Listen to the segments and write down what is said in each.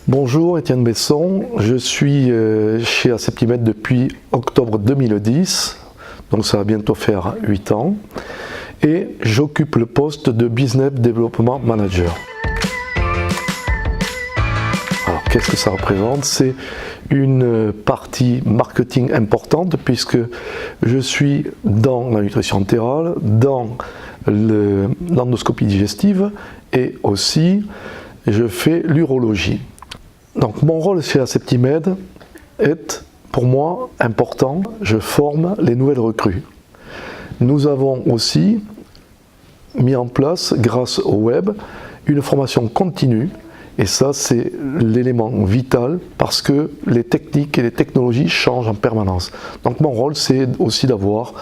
Bonjour, Étienne Besson, je suis chez Aseptimed depuis octobre 2010, donc ça va bientôt faire 8 ans, et j'occupe le poste de Business Development Manager. Alors qu'est-ce que ça représente? C'est une partie marketing importante puisque je suis dans la nutrition entérale, dans l'endoscopie digestive et aussi je fais l'urologie. Donc mon rôle chez Aseptimed est pour moi important, je forme les nouvelles recrues. Nous avons aussi mis en place, grâce au web, une formation continue et ça c'est l'élément vital parce que les techniques et les technologies changent en permanence. Donc mon rôle c'est aussi d'avoir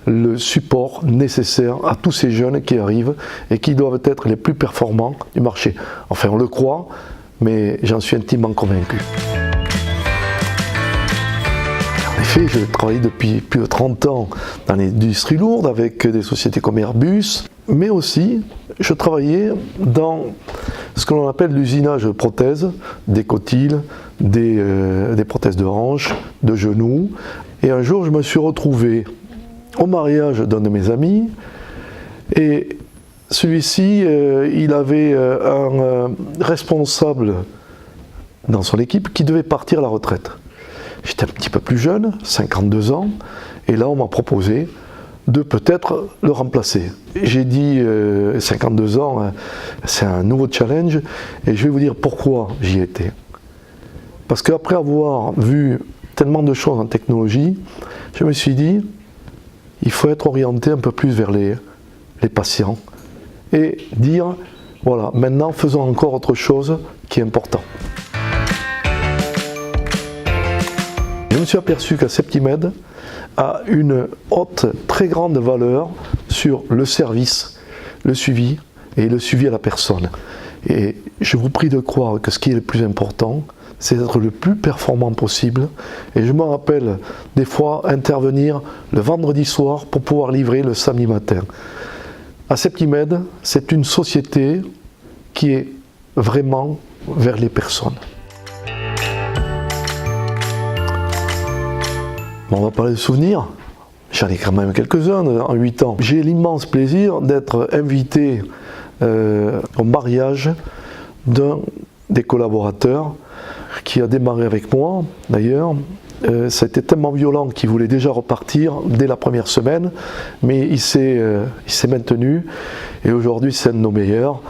le support nécessaire à tous ces jeunes qui arrivent et qui doivent être les plus performants du marché. Enfin on le croit, mais j'en suis intimement convaincu. En effet, je travaille depuis plus de 30 ans dans l'industrie lourde avec des sociétés comme Airbus, mais aussi je travaillais dans ce que l'on appelle l'usinage de prothèses, des cotyles, des prothèses de hanches, de genoux. Et un jour, je me suis retrouvé au mariage d'un de mes amis et celui-ci, il avait un responsable dans son équipe qui devait partir à la retraite. J'étais un petit peu plus jeune, 52 ans, et là on m'a proposé de peut-être le remplacer. J'ai dit 52 ans, c'est un nouveau challenge, et je vais vous dire pourquoi j'y étais. Parce qu'après avoir vu tellement de choses en technologie, je me suis dit, il faut être orienté un peu plus vers les patients. Et dire, voilà, maintenant faisons encore autre chose qui est important. Je me suis aperçu qu'Aseptimed a une haute, très grande valeur sur le service, le suivi et le suivi à la personne. Et je vous prie de croire que ce qui est le plus important, c'est d'être le plus performant possible. Et je me rappelle des fois intervenir le vendredi soir pour pouvoir livrer le samedi matin. Aseptimed, c'est une société qui est vraiment vers les personnes. Bon, on va parler de souvenirs. J'en ai quand même quelques-uns en 8 ans. J'ai l'immense plaisir d'être invité au mariage d'un des collaborateurs qui a démarré avec moi d'ailleurs. Ça a été tellement violent qu'il voulait déjà repartir dès la première semaine, mais il s'est maintenu et aujourd'hui c'est un de nos meilleurs.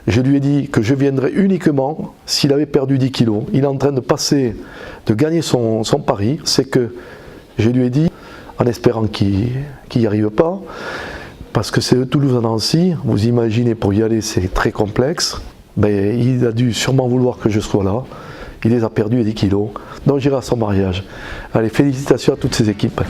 Je lui ai dit que je viendrais uniquement s'il avait perdu 10 kilos. Il est en train de gagner son pari, c'est que je lui ai dit, en espérant qu'il n'y arrive pas, parce que c'est de Toulouse à Nancy, vous imaginez pour y aller c'est très complexe, ben, il a dû sûrement vouloir que je sois là. Il les a perdus à 10 kilos, donc j'irai à son mariage. Allez, félicitations à toutes ces équipes.